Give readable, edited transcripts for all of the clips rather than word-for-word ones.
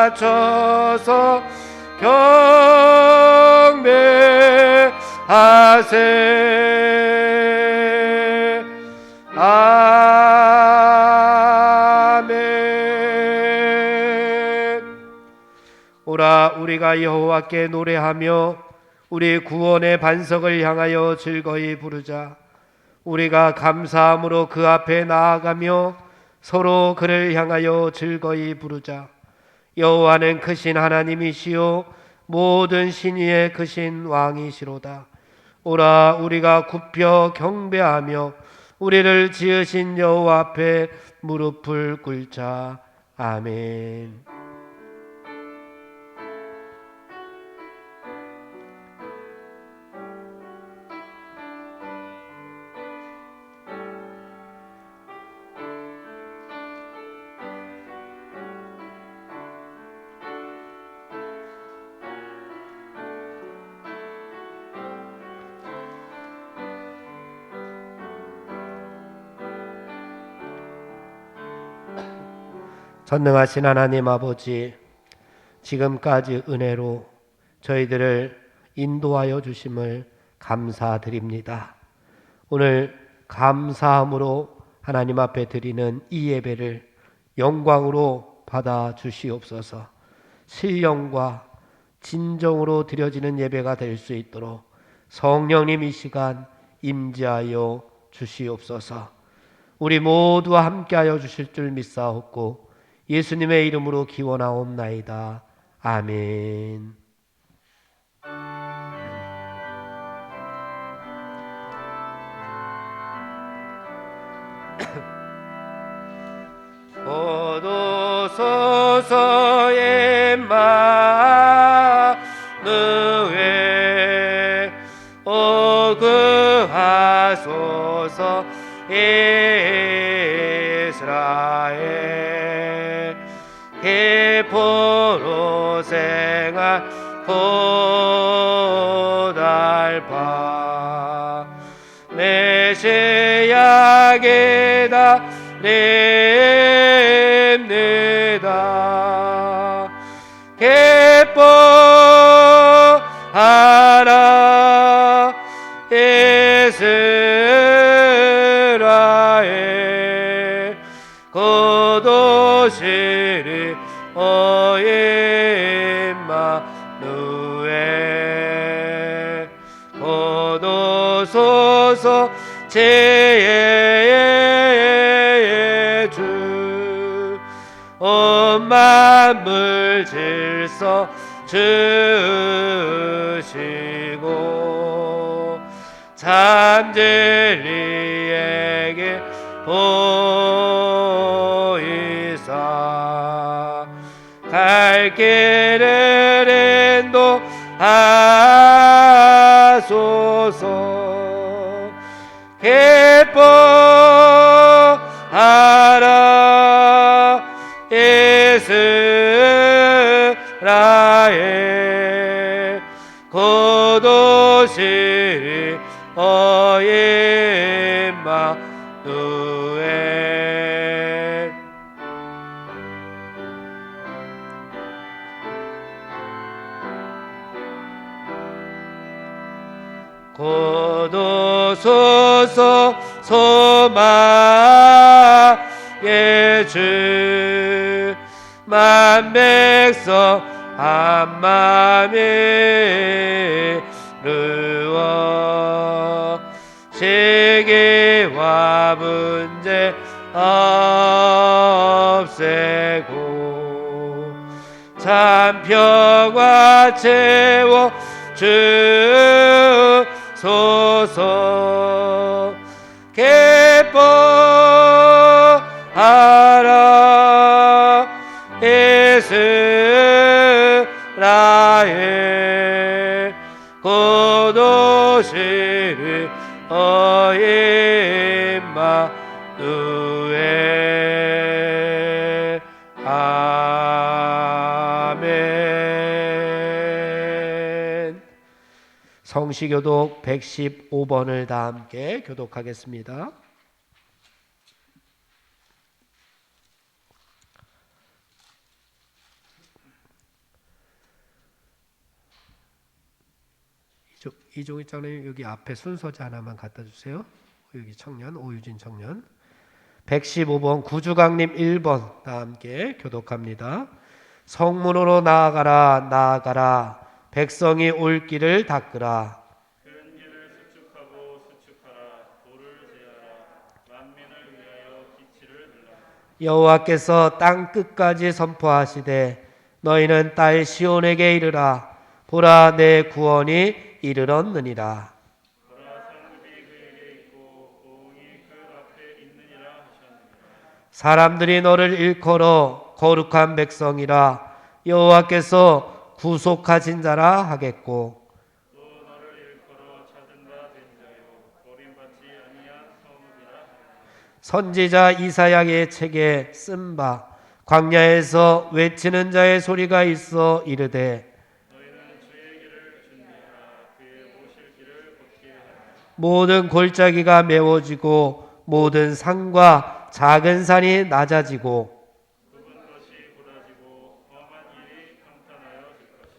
바쳐서 경배하세. 아멘. 오라 우리가 여호와께 노래하며 우리 구원의 반석을 향하여 즐거이 부르자. 우리가 감사함으로 그 앞에 나아가며 서로 그를 향하여 즐거이 부르자. 여호와는 크신 하나님이시요 모든 신 위에 크신 왕이시로다. 오라 우리가 굽혀 경배하며 우리를 지으신 여호와 앞에 무릎을 꿇자. 아멘. 전능하신 하나님 아버지, 지금까지 은혜로 저희들을 인도하여 주심을 감사드립니다. 오늘 감사함으로 하나님 앞에 드리는 이 예배를 영광으로 받아 주시옵소서. 신령과 진정으로 드려지는 예배가 될 수 있도록 성령님 이 시간 임재하여 주시옵소서. 우리 모두와 함께하여 주실 줄 믿사옵고 예수님의 이름으로 기원하옵나이다. 아멘. 오도소서의 만누에 오그하소서 이스라엘 기포로 생활 고달파 메시아에다 립니다. 기뻐하라 이스라엘 고도시리 임마누엘 고도소서 지혜의 주 온 만물 질서 주시고 참 진리에게 보이사 갈 길을 인도하소서. 기뻐하라 이스라엘 고도시리 임마누엘 고도소서 소망의 주 만백성 한마음이 이루어 시기와 문제 없애고 참 평화 채워 주소서. 기뻐하라 이스라엘 고도시리 임마누엘 아멘. 성시교독 115번을 다 함께 교독하겠습니다. 이종희 장로님 여기 앞에 순서지 하나만 갖다 주세요. 여기 청년 오유진 청년 115번 구주강림 1번 다 함께 교독합니다. 성문으로 나아가라 나아가라 백성이 올 길을 닦으라. 큰 길을 수축하고 수축하라. 돌을 제하라. 만민을 위하여 기치를 들라. 여호와께서 땅 끝까지 선포하시되 너희는 딸 시온에게 이르라. 보라 내 구원이 이르렀느니라. 보라 상급이 그에게 있고 보응이 그 앞에 있느니라 하셨느니라. 사람들이 너를 일컬어 거룩한 백성이라 여호와께서 구속하신 자라 하겠고 또 너를 일컬어 찾은 바 된 자요 버림받지 아니한 성읍이라 하느니라. 선지자 이사야의 책에 쓴 바 광야에서 외치는 자의 소리가 있어 이르되 너희는 주의 길을 준비하라. 그의 오실 길을 걷게 하라. 모든 골짜기가 메워지고 모든 산과 작은 산이 낮아지고 굽은 것이 곧아지고 험한 일이 평탄하여 질 것이라.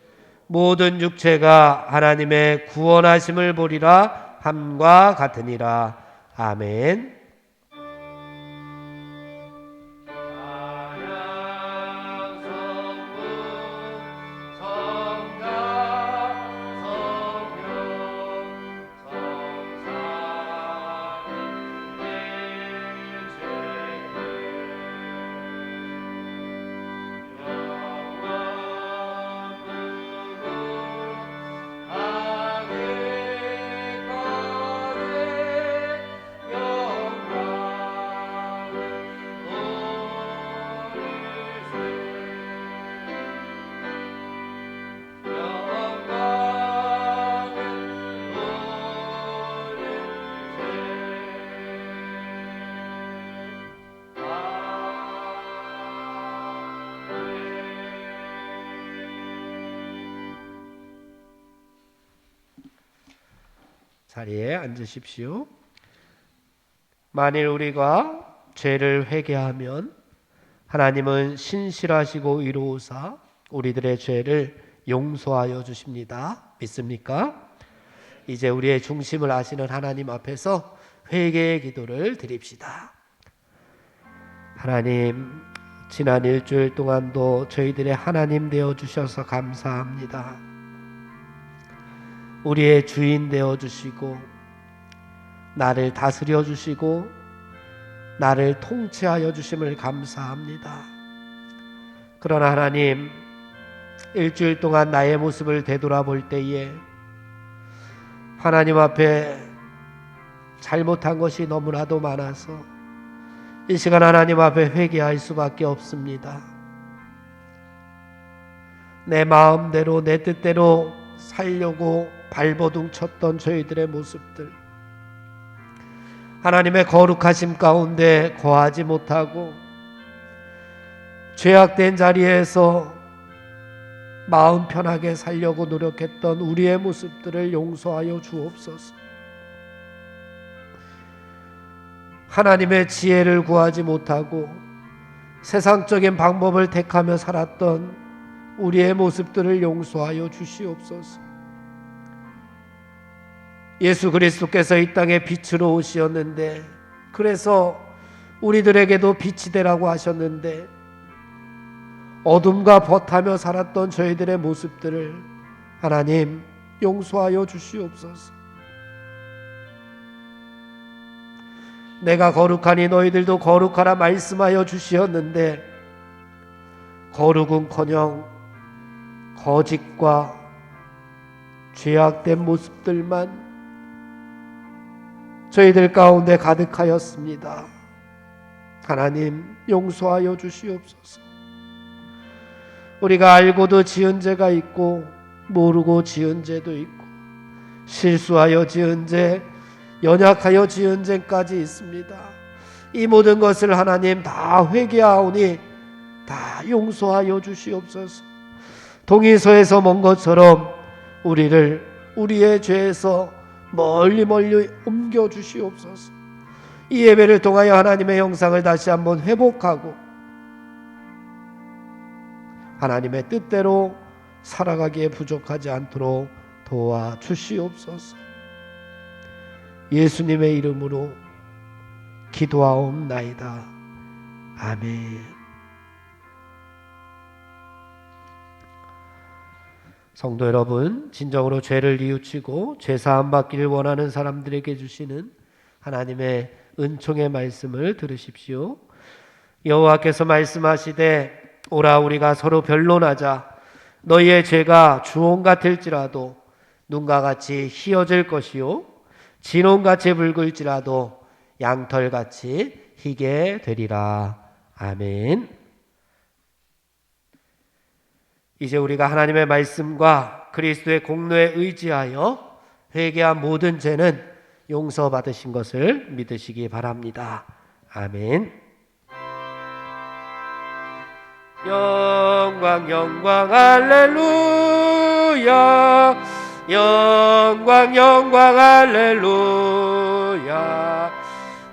모든 육체가 하나님의 구원하심을 보리라 함과 같으니라. 아멘. 자리에 앉으십시오. 만일 우리가 죄를 회개하면 하나님은 신실하시고 의로우사 우리들의 죄를 용서하여 주십니다. 믿습니까? 이제 우리의 중심을 아시는 하나님 앞에서 회개의 기도를 드립시다. 하나님, 지난 일주일 동안도 저희들의 하나님 되어 주셔서 감사합니다. 우리의 주인 되어 주시고 나를 다스려 주시고 나를 통치하여 주심을 감사합니다. 그러나 하나님, 일주일 동안 나의 모습을 되돌아볼 때에 하나님 앞에 잘못한 것이 너무나도 많아서 이 시간 하나님 앞에 회개할 수밖에 없습니다. 내 마음대로 내 뜻대로 살려고 발버둥 쳤던 저희들의 모습들, 하나님의 거룩하심 가운데 거하지 못하고 죄악된 자리에서 마음 편하게 살려고 노력했던 우리의 모습들을 용서하여 주옵소서. 하나님의 지혜를 구하지 못하고 세상적인 방법을 택하며 살았던 우리의 모습들을 용서하여 주시옵소서. 예수 그리스도께서 이 땅에 빛으로 오시었는데, 그래서 우리들에게도 빛이 되라고 하셨는데 어둠과 벗하며 살았던 저희들의 모습들을 하나님 용서하여 주시옵소서. 내가 거룩하니 너희들도 거룩하라 말씀하여 주시었는데 거룩은커녕 거짓과 죄악된 모습들만 저희들 가운데 가득하였습니다. 하나님 용서하여 주시옵소서. 우리가 알고도 지은 죄가 있고 모르고 지은 죄도 있고 실수하여 지은 죄, 연약하여 지은 죄까지 있습니다. 이 모든 것을 하나님 다 회개하오니 다 용서하여 주시옵소서. 동의서에서 먼 것처럼 우리를 우리의 죄에서 멀리 옮겨 주시옵소서. 이 예배를 통하여 하나님의 형상을 다시 한번 회복하고 하나님의 뜻대로 살아가기에 부족하지 않도록 도와주시옵소서. 예수님의 이름으로 기도하옵나이다. 아멘. 성도 여러분, 진정으로 죄를 뉘우치고 죄사함 받기를 원하는 사람들에게 주시는 하나님의 은총의 말씀을 들으십시오. 여호와께서 말씀하시되 오라 우리가 서로 변론하자. 너희의 죄가 주홍 같을지라도 눈과 같이 희어질 것이요 진홍같이 붉을지라도 양털같이 희게 되리라. 아멘. 이제 우리가 하나님의 말씀과 그리스도의 공로에 의지하여 회개한 모든 죄는 용서받으신 것을 믿으시기 바랍니다. 아멘. 영광 영광 할렐루야. 영광 영광 할렐루야.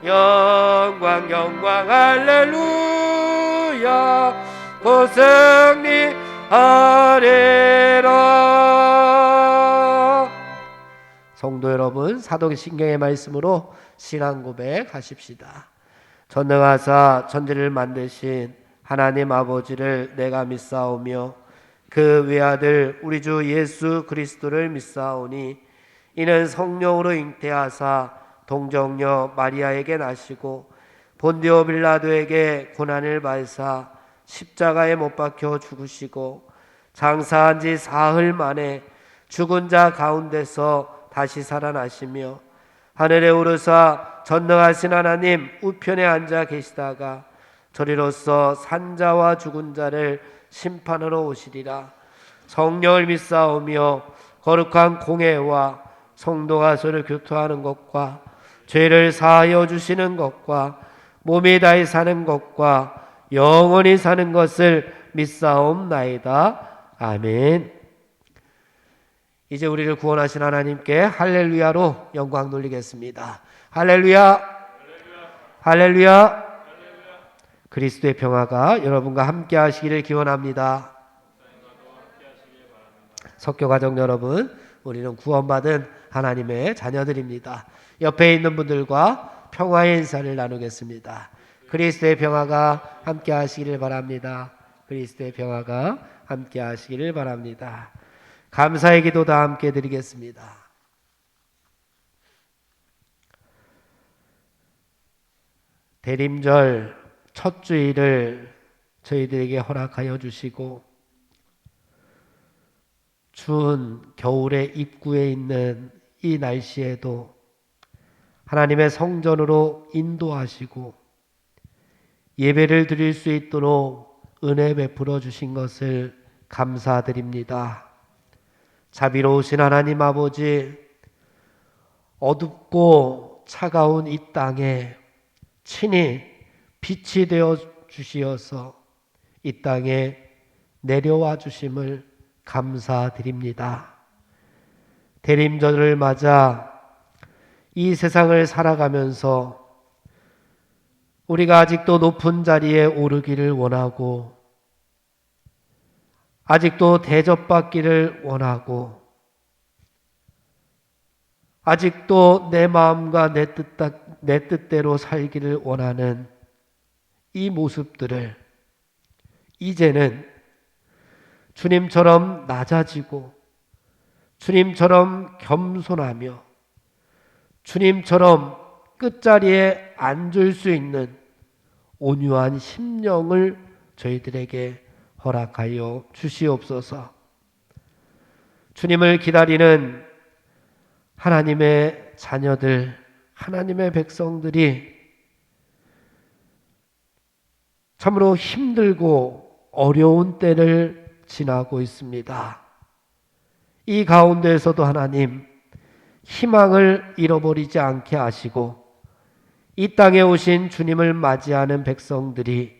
영광 영광 할렐루야. 고승리하리라. 성도 여러분, 사도신경의 말씀으로 신앙 고백하십시다. 전능하사 천지를 만드신 하나님 아버지를 내가 믿사오며 그 외아들 우리 주 예수 그리스도를 믿사오니 이는 성령으로 잉태하사 동정녀 마리아에게 나시고 본디오 빌라도에게 고난을 받으사 십자가에 못 박혀 죽으시고 장사한 지 사흘 만에 죽은 자 가운데서 다시 살아나시며 하늘에 오르사 전능하신 하나님 우편에 앉아 계시다가 저리로서 산자와 죽은 자를 심판하러 오시리라. 성령을 믿사오며 거룩한 공회와 성도가 서로 교토하는 것과 죄를 사하여 주시는 것과 몸이 다히 사는 것과 영원히 사는 것을 믿사옵나이다. 아멘. 이제 우리를 구원하신 하나님께 할렐루야로 영광 돌리겠습니다. 할렐루야, 할렐루야. 그리스도의 평화가 여러분과 함께 하시기를 기원합니다. 석교가족 여러분, 우리는 구원받은 하나님의 자녀들입니다. 옆에 있는 분들과 평화의 인사를 나누겠습니다. 그리스도의 평화가 함께 하시기를 바랍니다. 그리스도의 평화가 함께 하시기를 바랍니다. 감사의 기도 다 함께 드리겠습니다. 대림절 첫 주일을 저희들에게 허락하여 주시고 추운 겨울의 입구에 있는 이 날씨에도 하나님의 성전으로 인도하시고 예배를 드릴 수 있도록 은혜 베풀어 주신 것을 감사드립니다. 자비로우신 하나님 아버지, 어둡고 차가운 이 땅에 친히 빛이 되어 주시어서 이 땅에 내려와 주심을 감사드립니다. 대림절을 맞아 이 세상을 살아가면서 우리가 아직도 높은 자리에 오르기를 원하고 아직도 대접받기를 원하고 아직도 내 마음과 내 뜻대로 살기를 원하는 이 모습들을 이제는 주님처럼 낮아지고 주님처럼 겸손하며 주님처럼 끝자리에 앉을 수 있는 온유한 심령을 저희들에게 허락하여 주시옵소서. 주님을 기다리는 하나님의 자녀들, 하나님의 백성들이 참으로 힘들고 어려운 때를 지나고 있습니다. 이 가운데에서도 하나님 희망을 잃어버리지 않게 하시고 이 땅에 오신 주님을 맞이하는 백성들이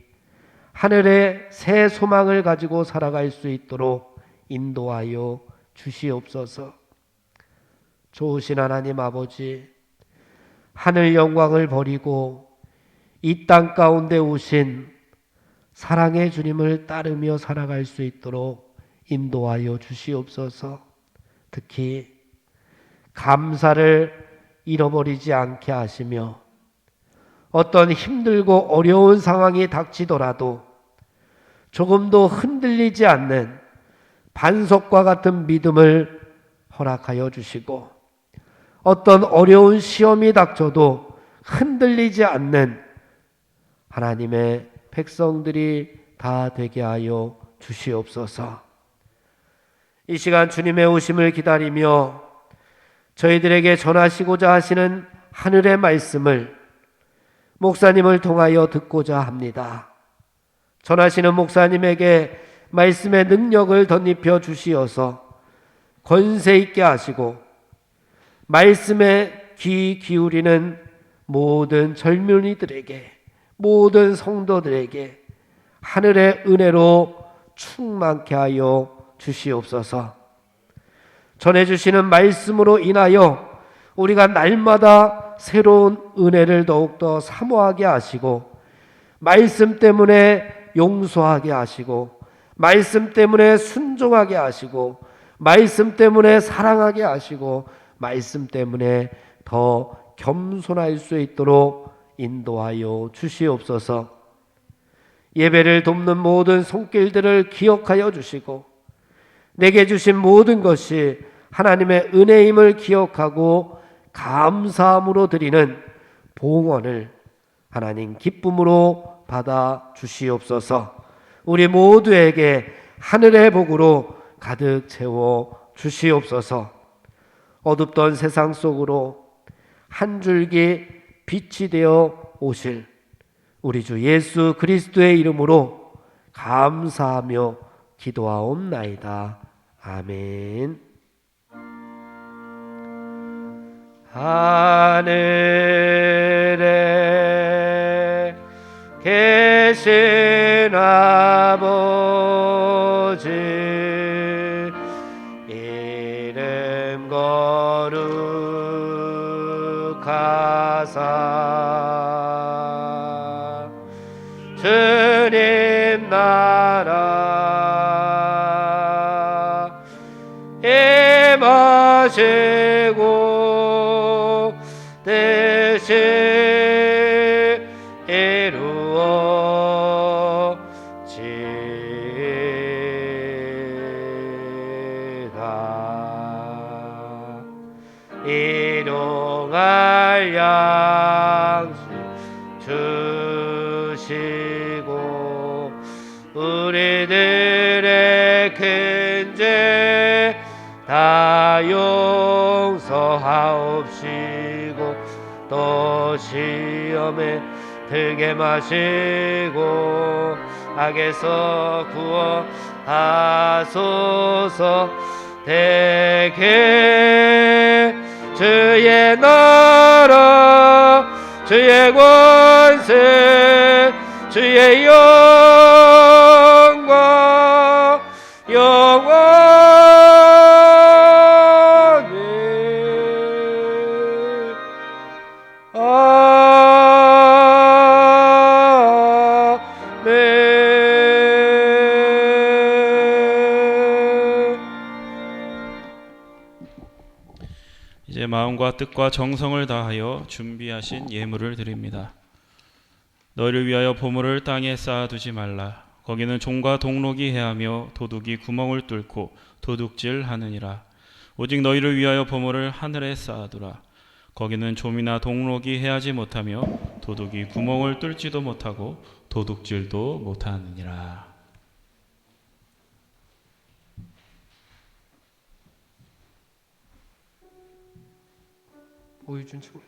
하늘의 새 소망을 가지고 살아갈 수 있도록 인도하여 주시옵소서. 좋으신 하나님 아버지, 하늘 영광을 버리고 이 땅 가운데 오신 사랑의 주님을 따르며 살아갈 수 있도록 인도하여 주시옵소서. 특히 감사를 잃어버리지 않게 하시며 어떤 힘들고 어려운 상황이 닥치더라도 조금도 흔들리지 않는 반석과 같은 믿음을 허락하여 주시고 어떤 어려운 시험이 닥쳐도 흔들리지 않는 하나님의 백성들이 다 되게 하여 주시옵소서. 이 시간 주님의 오심을 기다리며 저희들에게 전하시고자 하시는 하늘의 말씀을 목사님을 통하여 듣고자 합니다. 전하시는 목사님에게 말씀의 능력을 덧입혀 주시어서 권세 있게 하시고 말씀에 귀 기울이는 모든 젊은이들에게, 모든 성도들에게 하늘의 은혜로 충만케 하여 주시옵소서. 전해주시는 말씀으로 인하여 우리가 날마다 새로운 은혜를 더욱더 사모하게 하시고 말씀 때문에 용서하게 하시고 말씀 때문에 순종하게 하시고 말씀 때문에 사랑하게 하시고 말씀 때문에 더 겸손할 수 있도록 인도하여 주시옵소서. 예배를 돕는 모든 손길들을 기억하여 주시고 내게 주신 모든 것이 하나님의 은혜임을 기억하고 감사함으로 드리는 봉헌을 하나님 기쁨으로 받아 주시옵소서. 우리 모두에게 하늘의 복으로 가득 채워 주시옵소서. 어둡던 세상 속으로 한 줄기 빛이 되어 오실 우리 주 예수 그리스도의 이름으로 감사하며 기도하옵나이다. 아멘. 하늘에 계신 아버지 이름 거룩하사 주님 나라 임하시고 뜻이 이루어지다. 일용할 양식 주시고 우리들의 큰 죄 다 용서하옵시고 또 시험에 들게 마시고 악에서 구원하소서. 대개 주의 나라 주의 권세 주의 영광 영원히 이제 마음과 뜻과 정성을 다하여 준비하신 예물을 드립니다. 너희를 위하여 보물을 땅에 쌓아두지 말라. 거기는 종과 동록이 해하며 도둑이 구멍을 뚫고 도둑질하느니라. 오직 너희를 위하여 보물을 하늘에 쌓아두라. 거기는 좀이나 동록이 해하지 못하며 도둑이 구멍을 뚫지도 못하고 도둑질도 못하느니라. 오유준 청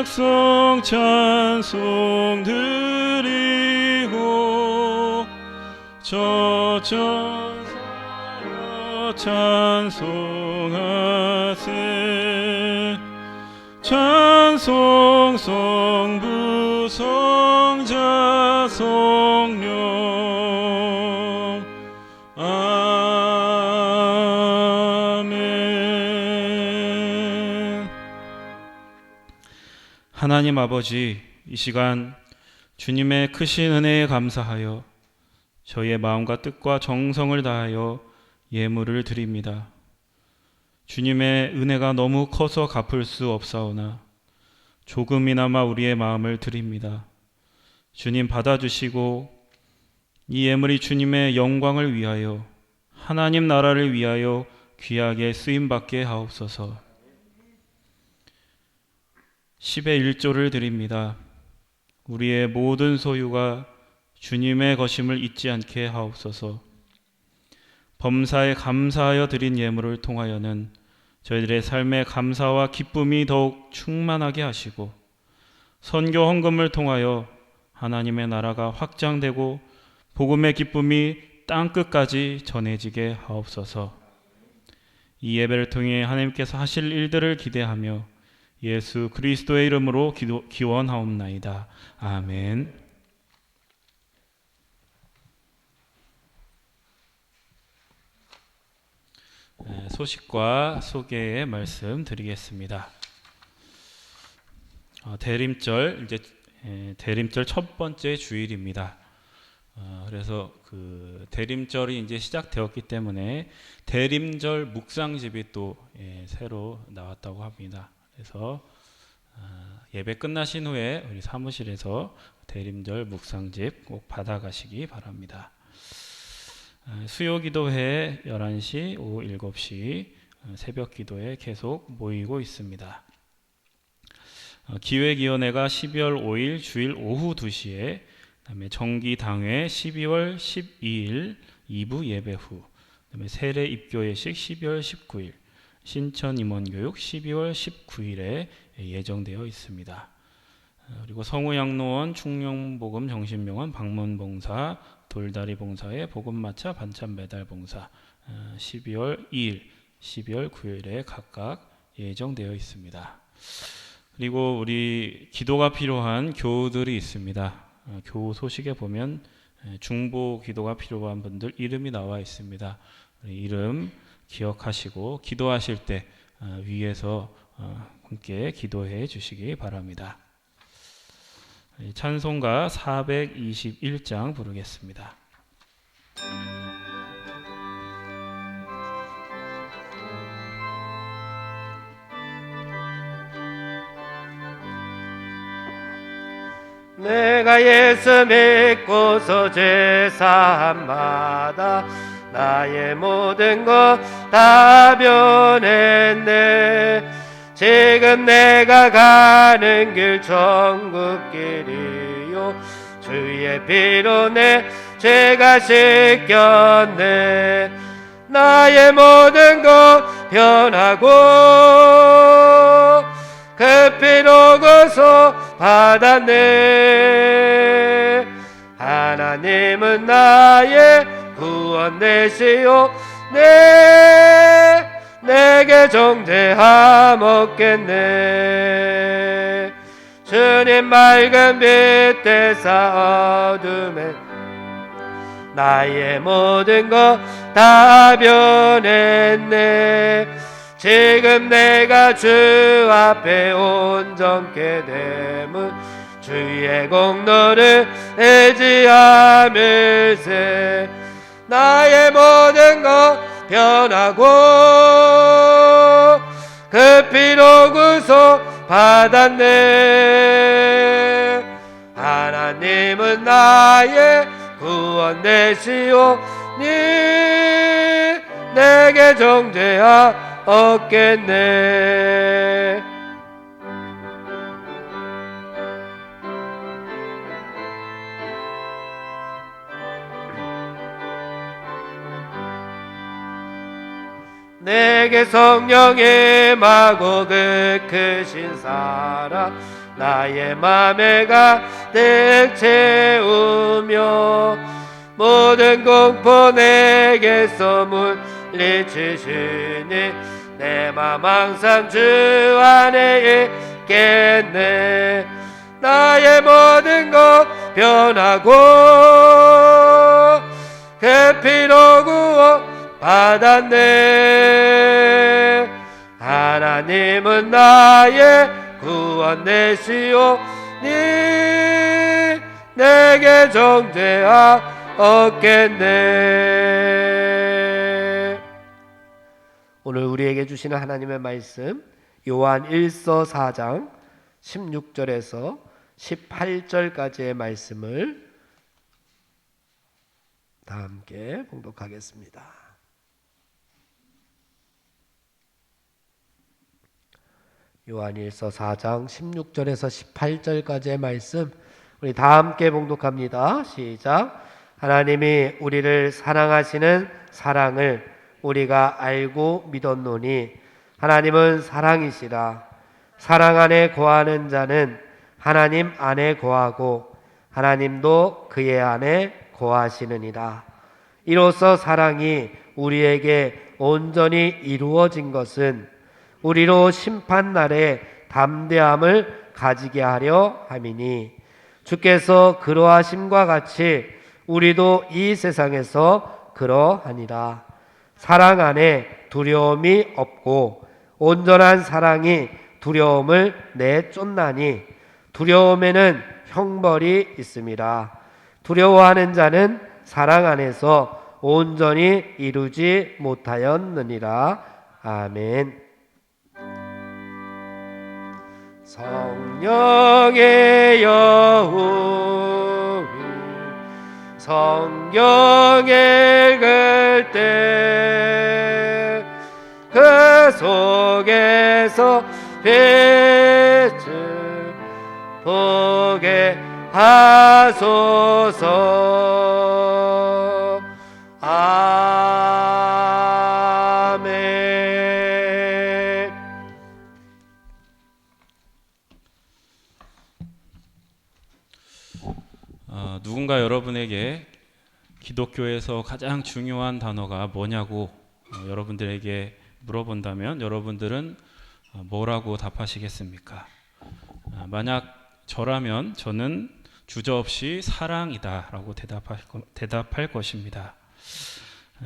백성 찬송 드리고 저천사여 찬송하세. 찬송 성부 성자 성령 아멘. 하나님 아버지, 이 시간 주님의 크신 은혜에 감사하여 저희의 마음과 뜻과 정성을 다하여 예물을 드립니다. 주님의 은혜가 너무 커서 갚을 수 없사오나 조금이나마 우리의 마음을 드립니다. 주님 받아주시고 이 예물이 주님의 영광을 위하여 하나님 나라를 위하여 귀하게 쓰임받게 하옵소서. 10의 1조를 드립니다. 우리의 모든 소유가 주님의 것임을 잊지 않게 하옵소서. 범사에 감사하여 드린 예물을 통하여는 저희들의 삶의 감사와 기쁨이 더욱 충만하게 하시고 선교 헌금을 통하여 하나님의 나라가 확장되고 복음의 기쁨이 땅끝까지 전해지게 하옵소서. 이 예배를 통해 하나님께서 하실 일들을 기대하며 예수 그리스도의 이름으로 기원하옵나이다. 아멘. 소식과 소개의 말씀 드리겠습니다. 대림절, 이제 대림절 첫 번째 주일입니다. 그래서 그 대림절이 이제 시작되었기 때문에 대림절 묵상집이 또 새로 나왔다고 합니다. 그래서 예배 끝나신 후에 우리 사무실에서 대림절 묵상집 꼭 받아가시기 바랍니다. 수요 기도회 11시, 오후 7시 새벽 기도회 계속 모이고 있습니다. 기획위원회가 12월 5일 주일 오후 2시에, 그다음에 정기당회 12월 12일 2부 예배 후, 그다음에 세례 입교예식 12월 19일, 신천 임원교육 12월 19일에 예정되어 있습니다. 그리고 성우양로원, 충령복음 정신병원 방문봉사, 돌다리 봉사의 복음마차 반찬 배달 봉사 12월 2일, 12월 9일에 각각 예정되어 있습니다. 그리고 우리 기도가 필요한 교우들이 있습니다. 교우 소식에 보면 중보 기도가 필요한 분들 이름이 나와 있습니다. 이름 기억하시고 기도하실 때 위에서 함께 기도해 주시기 바랍니다. 찬송가 421장 부르겠습니다. 내가 예수 믿고서 제사함 받아 나의 모든 것 다 변했네. 지금 내가 가는 길 천국길이요 주의 피로 내 죄가 씻겼네. 나의 모든 것 변하고 그 피로 구속 받았네. 하나님은 나의 구원 되시오 내게 정죄함 없겠네. 주님 맑은 빛 되사 어둠에 나의 모든 것 다 변했네. 지금 내가 주 앞에 온전케 됨은 주의 공로를 의지함일세. 나의 모든 것 변하고 그 피로 구속 받았네. 하나님은 나의 구원 되시오니 내게 정죄함 없겠네. 내게 성령의 마고 그 크신 사랑 나의 맘에 가득 채우며 모든 공포 내게서 물리치시니 내 맘 항상 주 안에 있겠네. 나의 모든 것 변하고 그 피로 구원 받았네. 하나님은 나의 구원 되시오니 내게 정죄하옵겠네. 오늘 우리에게 주시는 하나님의 말씀 요한 1서 4장 16절에서 18절까지의 말씀을 다 함께 봉독하겠습니다. 요한일서 4장 16절에서 18절까지의 말씀 우리 다 함께 봉독합니다. 시작. 하나님이 우리를 사랑하시는 사랑을 우리가 알고 믿었노니 하나님은 사랑이시라. 사랑 안에 거하는 자는 하나님 안에 거하고 하나님도 그의 안에 거하시느니라. 이로써 사랑이 우리에게 온전히 이루어진 것은 우리로 심판날에 담대함을 가지게 하려 함이니 주께서 그러하심과 같이 우리도 이 세상에서 그러하니라. 사랑 안에 두려움이 없고 온전한 사랑이 두려움을 내쫓나니 두려움에는 형벌이 있음이라. 두려워하는 자는 사랑 안에서 온전히 이루지 못하였느니라. 아멘. 성령의 여우이 성경 읽을 때 그 속에서 빛을 보게 하소서. 아멘. 누군가 여러분에게 기독교에서 가장 중요한 단어가 뭐냐고 여러분들에게 물어본다면 여러분들은 뭐라고 답하시겠습니까? 만약 저라면 저는 주저없이 사랑이다 라고 대답할 것입니다.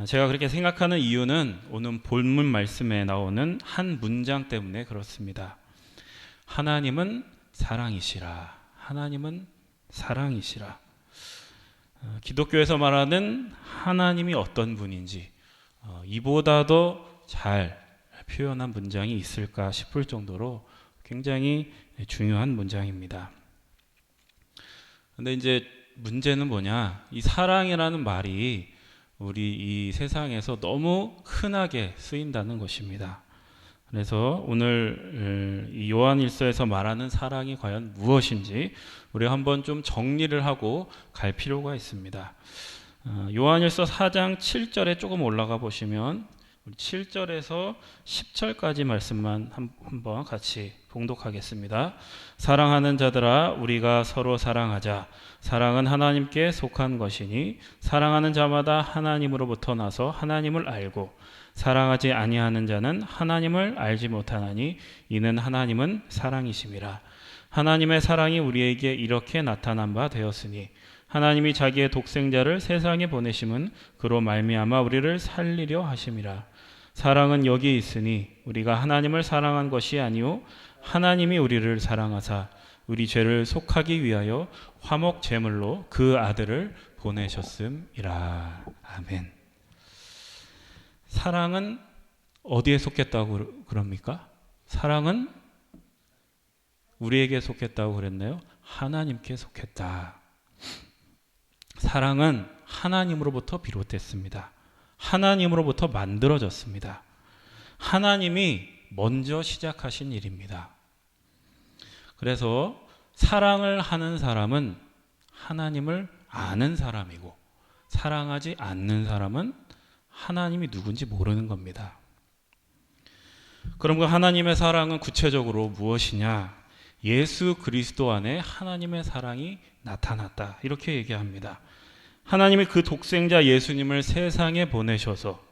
제가 그렇게 생각하는 이유는 오늘 본문 말씀에 나오는 한 문장 때문에 그렇습니다. 하나님은 사랑이시라. 하나님은 사랑이시라. 기독교에서 말하는 하나님이 어떤 분인지 이보다도 잘 표현한 문장이 있을까 싶을 정도로 굉장히 중요한 문장입니다. 근데 이제 문제는 뭐냐? 이 사랑이라는 말이 우리 이 세상에서 너무 흔하게 쓰인다는 것입니다. 그래서 오늘 이 요한일서에서 말하는 사랑이 과연 무엇인지 우리 한번 좀 정리를 하고 갈 필요가 있습니다. 요한일서 4장 7절에 조금 올라가 보시면 7절에서 10절까지 말씀만 한번 같이 봉독하겠습니다. 사랑하는 자들아 우리가 서로 사랑하자. 사랑은 하나님께 속한 것이니 사랑하는 자마다 하나님으로부터 나서 하나님을 알고 사랑하지 아니하는 자는 하나님을 알지 못하나니 이는 하나님은 사랑이심이라. 하나님의 사랑이 우리에게 이렇게 나타난 바 되었으니 하나님이 자기의 독생자를 세상에 보내심은 그로 말미암아 우리를 살리려 하심이라. 사랑은 여기 있으니 우리가 하나님을 사랑한 것이 아니요 하나님이 우리를 사랑하사 우리 죄를 속하기 위하여 화목 제물로 그 아들을 보내셨음이라. 아멘. 사랑은 어디에 속했다고 그럽니까? 사랑은 우리에게 속했다고 그랬나요? 하나님께 속했다. 사랑은 하나님으로부터 비롯됐습니다. 하나님으로부터 만들어졌습니다. 하나님이 먼저 시작하신 일입니다. 그래서 사랑을 하는 사람은 하나님을 아는 사람이고 사랑하지 않는 사람은 하나님이 누군지 모르는 겁니다. 그럼 그 하나님의 사랑은 구체적으로 무엇이냐? 예수 그리스도 안에 하나님의 사랑이 나타났다. 이렇게 얘기합니다. 하나님이 그 독생자 예수님을 세상에 보내셔서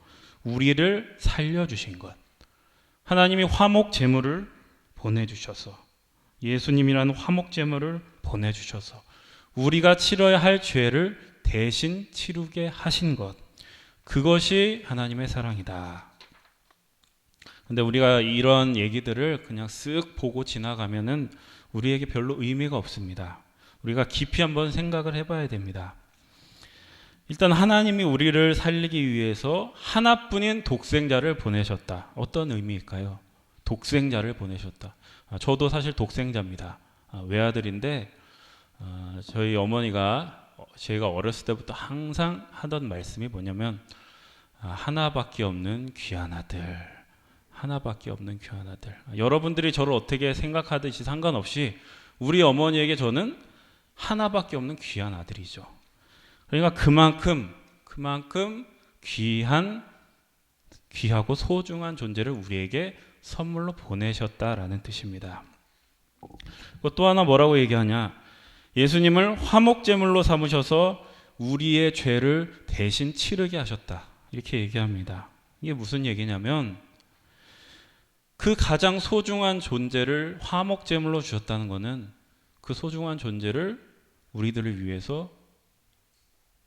우리를 살려주신 것. 하나님이 화목 제물을 보내주셔서, 예수님이라는 화목 제물을 보내주셔서 우리가 치러야 할 죄를 대신 치르게 하신 것. 그것이 하나님의 사랑이다. 근데 우리가 이런 얘기들을 그냥 쓱 보고 지나가면은 우리에게 별로 의미가 없습니다. 우리가 깊이 한번 생각을 해봐야 됩니다. 일단 하나님이 우리를 살리기 위해서 하나뿐인 독생자를 보내셨다. 어떤 의미일까요? 독생자를 보내셨다. 저도 사실 독생자입니다. 외아들인데 저희 어머니가 제가 어렸을 때부터 항상 하던 말씀이 뭐냐면 하나밖에 없는 귀한 아들. 하나밖에 없는 귀한 아들. 여러분들이 저를 어떻게 생각하듯이 상관없이 우리 어머니에게 저는 하나밖에 없는 귀한 아들이죠. 그러니까 그만큼 귀하고 소중한 존재를 우리에게 선물로 보내셨다라는 뜻입니다. 또 하나 뭐라고 얘기하냐? 예수님을 화목제물로 삼으셔서 우리의 죄를 대신 치르게 하셨다. 이렇게 얘기합니다. 이게 무슨 얘기냐면 그 가장 소중한 존재를 화목제물로 주셨다는 것은 그 소중한 존재를 우리들을 위해서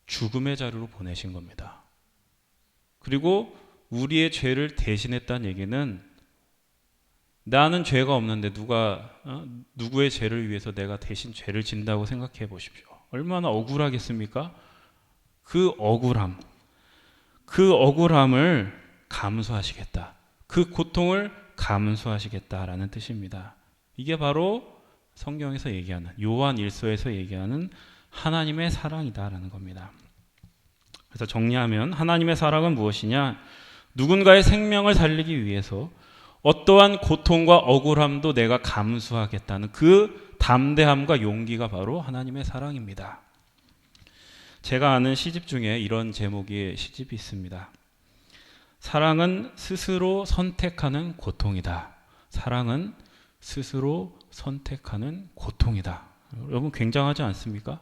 죽음의 자리로 보내신 겁니다. 그리고 우리의 죄를 대신했다는 얘기는 나는 죄가 없는데 누구의 죄를 위해서 내가 대신 죄를 진다고 생각해 보십시오. 얼마나 억울하겠습니까? 그 억울함을 감수하시겠다. 그 고통을 감수하시겠다라는 뜻입니다. 이게 바로 성경에서 얘기하는, 요한 1서에서 얘기하는 하나님의 사랑이다라는 겁니다. 그래서 정리하면 하나님의 사랑은 무엇이냐? 누군가의 생명을 살리기 위해서 어떠한 고통과 억울함도 내가 감수하겠다는 그 담대함과 용기가 바로 하나님의 사랑입니다. 제가 아는 시집 중에 이런 제목의 시집이 있습니다. 사랑은 스스로 선택하는 고통이다. 사랑은 스스로 선택하는 고통이다. 여러분 굉장하지 않습니까?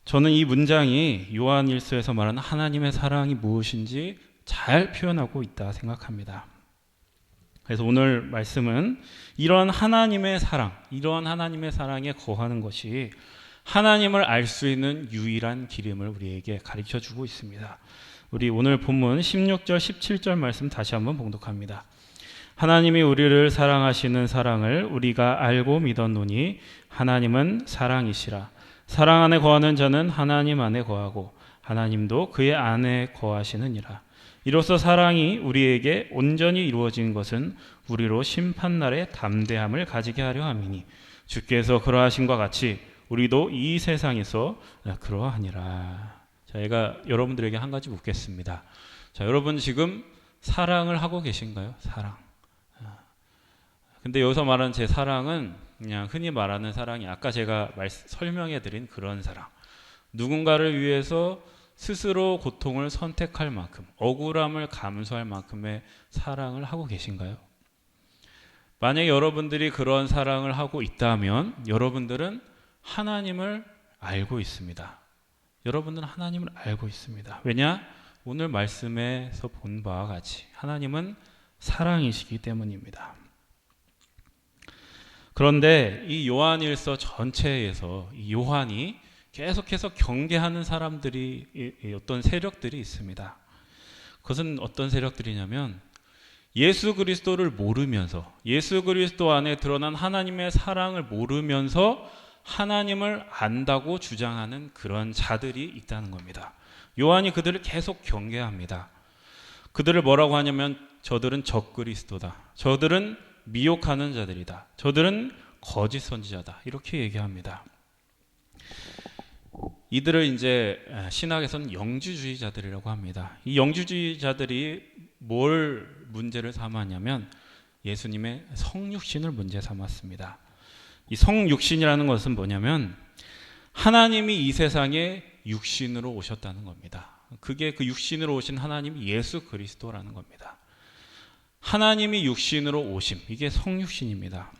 저는 이 문장이 요한 1서에서 말하는 하나님의 사랑이 무엇인지 잘 표현하고 있다 생각합니다. 그래서 오늘 말씀은 이러한 하나님의 사랑에 거하는 것이 하나님을 알 수 있는 유일한 길임을 우리에게 가르쳐주고 있습니다. 우리 오늘 본문 16절 17절 말씀 다시 한번 봉독합니다. 하나님이 우리를 사랑하시는 사랑을 우리가 알고 믿었노니 하나님은 사랑이시라. 사랑 안에 거하는 자는 하나님 안에 거하고 하나님도 그의 안에 거하시느니라. 이로써 사랑이 우리에게 온전히 이루어진 것은 우리로 심판날에 담대함을 가지게 하려 함이니 주께서 그러하신과 같이 우리도 이 세상에서 그러하니라. 자, 제가 여러분들에게 한 가지 묻겠습니다. 자, 여러분 지금 사랑을 하고 계신가요? 사랑. 근데 여기서 말하는 제 사랑은 그냥 흔히 말하는 사랑이 아까 제가 설명해 드린 그런 사랑. 누군가를 위해서 스스로 고통을 선택할 만큼, 억울함을 감수할 만큼의 사랑을 하고 계신가요? 만약에 여러분들이 그런 사랑을 하고 있다면 여러분들은 하나님을 알고 있습니다. 여러분들은 하나님을 알고 있습니다. 왜냐? 오늘 말씀에서 본 바와 같이 하나님은 사랑이시기 때문입니다. 그런데 이 요한일서 전체에서 이 요한이 계속해서 경계하는 사람들이 어떤 세력들이 있습니다. 그것은 어떤 세력들이냐면 예수 그리스도를 모르면서 예수 그리스도 안에 드러난 하나님의 사랑을 모르면서 하나님을 안다고 주장하는 그런 자들이 있다는 겁니다. 요한이 그들을 계속 경계합니다. 그들을 뭐라고 하냐면 저들은 적그리스도다. 저들은 미혹하는 자들이다. 저들은 거짓 선지자다. 이렇게 얘기합니다. 이들을 이제 신학에서는 영주주의자들이라고 합니다. 이 영주주의자들이 뭘 문제를 삼았냐면 예수님의 성육신을 문제 삼았습니다. 이 성육신이라는 것은 뭐냐면 하나님이 이 세상에 육신으로 오셨다는 겁니다. 그게 그 육신으로 오신 하나님이 예수 그리스도라는 겁니다. 하나님이 육신으로 오심, 이게 성육신입니다.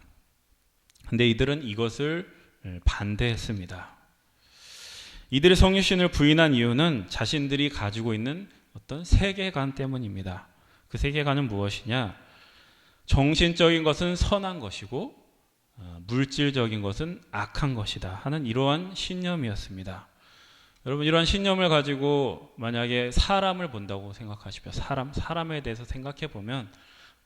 근데 이들은 이것을 반대했습니다. 이들의 성육신을 부인한 이유는 자신들이 가지고 있는 어떤 세계관 때문입니다. 그 세계관은 무엇이냐? 정신적인 것은 선한 것이고 물질적인 것은 악한 것이다 하는 이러한 신념이었습니다. 여러분, 이러한 신념을 가지고 만약에 사람을 본다고 생각하시면 사람에 대해서 생각해 보면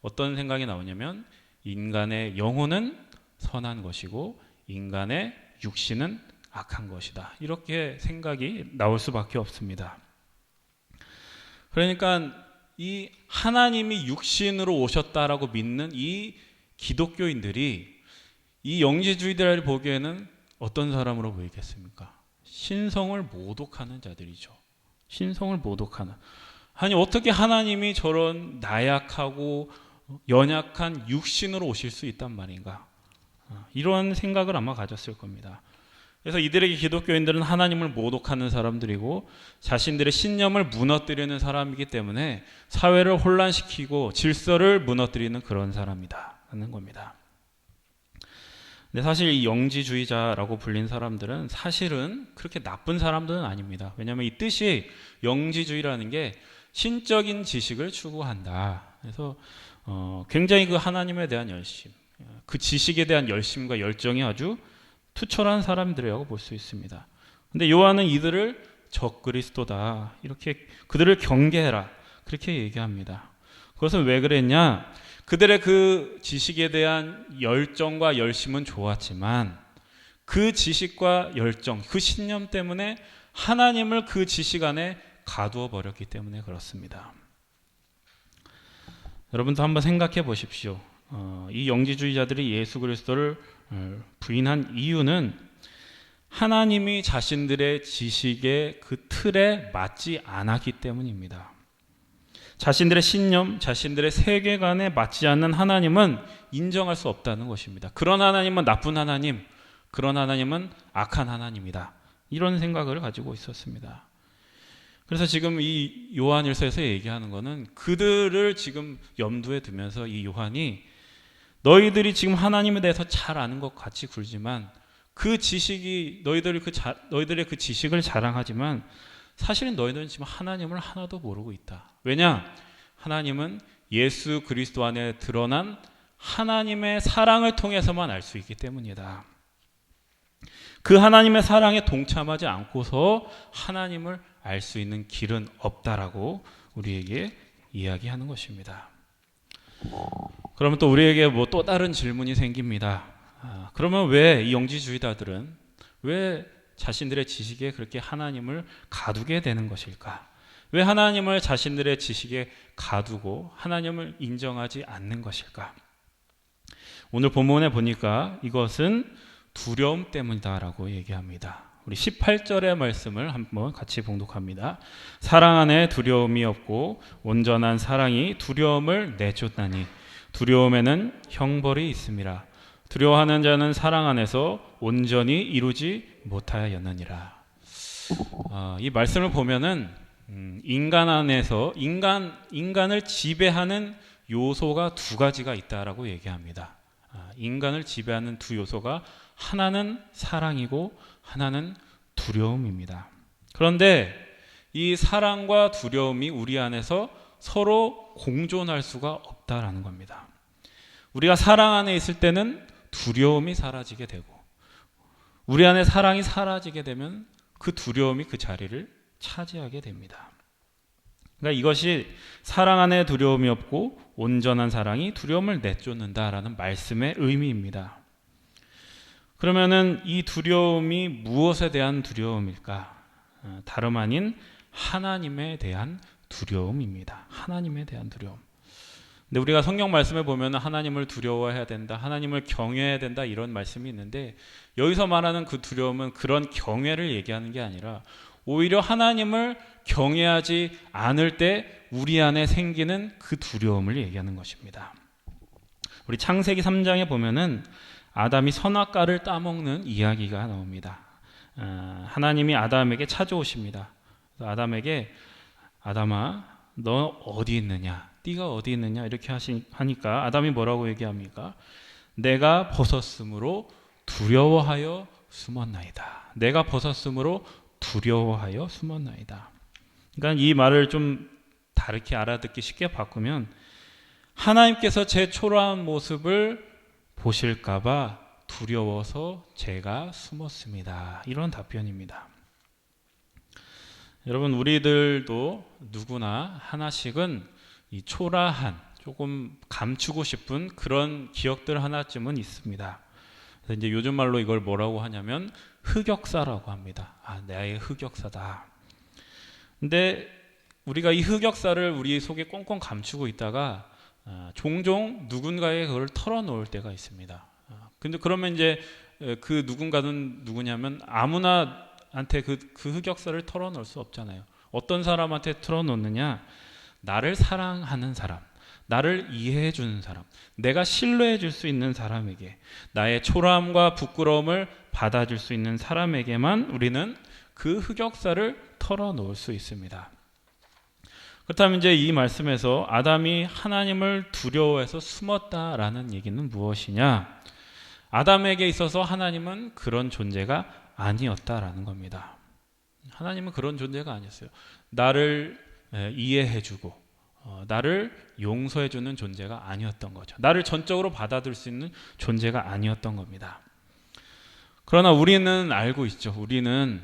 어떤 생각이 나오냐면 인간의 영혼은 선한 것이고 인간의 육신은 악한 것이다, 이렇게 생각이 나올 수밖에 없습니다. 그러니까 이 하나님이 육신으로 오셨다라고 믿는 이 기독교인들이 이 영지주의자를 보기에는 어떤 사람으로 보이겠습니까? 신성을 모독하는 자들이죠. 신성을 모독하는. 아니, 어떻게 하나님이 저런 나약하고 연약한 육신으로 오실 수 있단 말인가? 이런 생각을 아마 가졌을 겁니다. 그래서 이들에게 기독교인들은 하나님을 모독하는 사람들이고 자신들의 신념을 무너뜨리는 사람이기 때문에 사회를 혼란시키고 질서를 무너뜨리는 그런 사람이다 하는 겁니다. 근데 사실 이 영지주의자라고 불린 사람들은 사실은 그렇게 나쁜 사람들은 아닙니다. 왜냐하면 이 뜻이, 영지주의라는 게 신적인 지식을 추구한다. 그래서 굉장히 그 하나님에 대한 열심, 그 지식에 대한 열심과 열정이 아주 투철한 사람들이라고 볼 수 있습니다. 근데 요한은 이들을 적그리스도다, 이렇게 그들을 경계해라, 그렇게 얘기합니다. 그것은 왜 그랬냐? 그들의 그 지식에 대한 열정과 열심은 좋았지만 그 지식과 열정, 그 신념 때문에 하나님을 그 지식 안에 가두어 버렸기 때문에 그렇습니다. 여러분도 한번 생각해 보십시오. 이 영지주의자들이 예수 그리스도를 부인한 이유는 하나님이 자신들의 지식의 그 틀에 맞지 않았기 때문입니다. 자신들의 신념, 자신들의 세계관에 맞지 않는 하나님은 인정할 수 없다는 것입니다. 그런 하나님은 나쁜 하나님, 그런 하나님은 악한 하나님이다, 이런 생각을 가지고 있었습니다. 그래서 지금 이 요한일서에서 얘기하는 것은 그들을 지금 염두에 두면서 이 요한이 너희들이 지금 하나님에 대해서 잘 아는 것 같이 굴지만 그 지식이 너희들의 그 지식을 자랑하지만 사실은 너희들은 지금 하나님을 하나도 모르고 있다. 왜냐? 하나님은 예수 그리스도 안에 드러난 하나님의 사랑을 통해서만 알 수 있기 때문이다. 그 하나님의 사랑에 동참하지 않고서 하나님을 알 수 있는 길은 없다라고 우리에게 이야기하는 것입니다. 그러면 또 우리에게 또 다른 질문이 생깁니다. 그러면 왜 이 영지주의자들은 왜 자신들의 지식에 그렇게 하나님을 가두게 되는 것일까? 왜 하나님을 자신들의 지식에 가두고 하나님을 인정하지 않는 것일까? 오늘 본문에 보니까 이것은 두려움 때문이다라고 얘기합니다. 우리 18절의 말씀을 한번 같이 봉독합니다. 사랑 안에 두려움이 없고 온전한 사랑이 두려움을 내쫓나니 두려움에는 형벌이 있음이라. 두려워하는 자는 사랑 안에서 온전히 이루지 못하였느니라. 이 말씀을 보면은 인간 안에서 인간을 지배하는 요소가 두 가지가 있다라고 얘기합니다. 인간을 지배하는 두 요소가 하나는 사랑이고 하나는 두려움입니다. 그런데 이 사랑과 두려움이 우리 안에서 서로 공존할 수가 없다라는 겁니다. 우리가 사랑 안에 있을 때는 두려움이 사라지게 되고 우리 안에 사랑이 사라지게 되면 그 두려움이 그 자리를 차지하게 됩니다. 그러니까 이것이 사랑 안에 두려움이 없고 온전한 사랑이 두려움을 내쫓는다라는 말씀의 의미입니다. 그러면은 이 두려움이 무엇에 대한 두려움일까? 다름 아닌 하나님에 대한 두려움입니다. 하나님에 대한 두려움. 근데 우리가 성경 말씀에 보면 하나님을 두려워해야 된다, 하나님을 경외해야 된다, 이런 말씀이 있는데 여기서 말하는 그 두려움은 그런 경외를 얘기하는 게 아니라 오히려 하나님을 경외하지 않을 때 우리 안에 생기는 그 두려움을 얘기하는 것입니다. 우리 창세기 3장에 보면은 아담이 선악과를 따먹는 이야기가 나옵니다. 하나님이 아담에게 찾아오십니다. 아담에게 아담아, 너 어디 있느냐? 띠가 어디 있느냐 이렇게 하니까 아담이 뭐라고 얘기합니까? 내가 벗었으므로 두려워하여 숨었나이다. 내가 벗었으므로 두려워하여 숨었나이다. 그러니까 이 말을 좀 다르게 알아듣기 쉽게 바꾸면 하나님께서 제 초라한 모습을 보실까봐 두려워서 제가 숨었습니다. 이런 답변입니다. 여러분, 우리들도 누구나 하나씩은 이 초라한, 조금 감추고 싶은 그런 기억들 하나쯤은 있습니다. 그래서 이제 요즘 말로 이걸 뭐라고 하냐면 흑역사라고 합니다. 나의 흑역사다. 근데 우리가 이 흑역사를 우리 속에 꽁꽁 감추고 있다가 종종 누군가에 그걸 털어놓을 때가 있습니다. 근데 그러면 이제 그 누군가는 누구냐면 아무나한테 그 흑역사를 털어놓을 수 없잖아요. 어떤 사람한테 털어놓느냐? 나를 사랑하는 사람, 나를 이해해 주는 사람, 내가 신뢰해 줄 수 있는 사람에게, 나의 초라함과 부끄러움을 받아줄 수 있는 사람에게만 우리는 그 흑역사를 털어놓을 수 있습니다. 그렇다면 이제 이 말씀에서 아담이 하나님을 두려워해서 숨었다라는 얘기는 무엇이냐? 아담에게 있어서 하나님은 그런 존재가 아니었다라는 겁니다. 하나님은 그런 존재가 아니었어요. 나를 이해해주고 나를 용서해주는 존재가 아니었던 거죠. 나를 전적으로 받아들일 수 있는 존재가 아니었던 겁니다. 그러나 우리는 알고 있죠. 우리는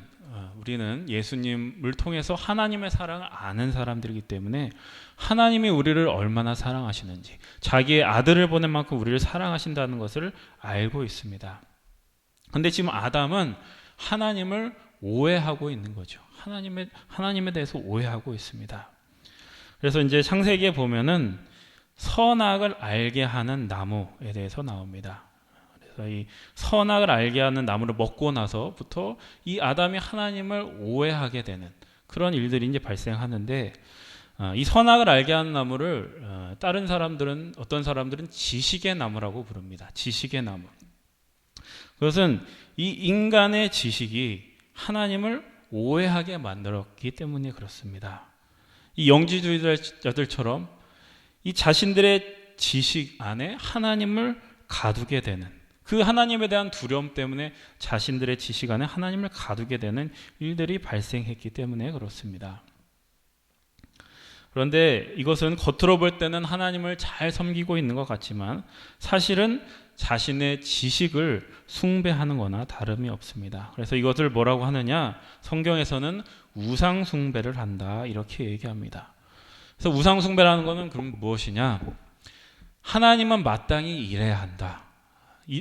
예수님을 통해서 하나님의 사랑을 아는 사람들이기 때문에 하나님이 우리를 얼마나 사랑하시는지, 자기의 아들을 보낸 만큼 우리를 사랑하신다는 것을 알고 있습니다. 그런데 지금 아담은 하나님을 오해하고 있는 거죠. 하나님에 대해서 오해하고 있습니다. 그래서 이제 창세기에 보면은 선악을 알게 하는 나무에 대해서 나옵니다. 그래서 이 선악을 알게 하는 나무를 먹고 나서부터 이 아담이 하나님을 오해하게 되는 그런 일들이 이제 발생하는데, 이 선악을 알게 하는 나무를 어떤 사람들은 지식의 나무라고 부릅니다. 지식의 나무. 그것은 이 인간의 지식이 하나님을 오해하게 만들었기 때문에 그렇습니다. 이 영지주의자들처럼 이 자신들의 지식 안에 하나님을 가두게 되는, 그 하나님에 대한 두려움 때문에 자신들의 지식 안에 하나님을 가두게 되는 일들이 발생했기 때문에 그렇습니다. 그런데 이것은 겉으로 볼 때는 하나님을 잘 섬기고 있는 것 같지만 사실은 자신의 지식을 숭배하는 거나 다름이 없습니다. 그래서 이것을 뭐라고 하느냐? 성경에서는 우상 숭배를 한다 이렇게 얘기합니다. 그래서 우상 숭배라는 것은 그럼 무엇이냐? 하나님은 마땅히 일해야 한다.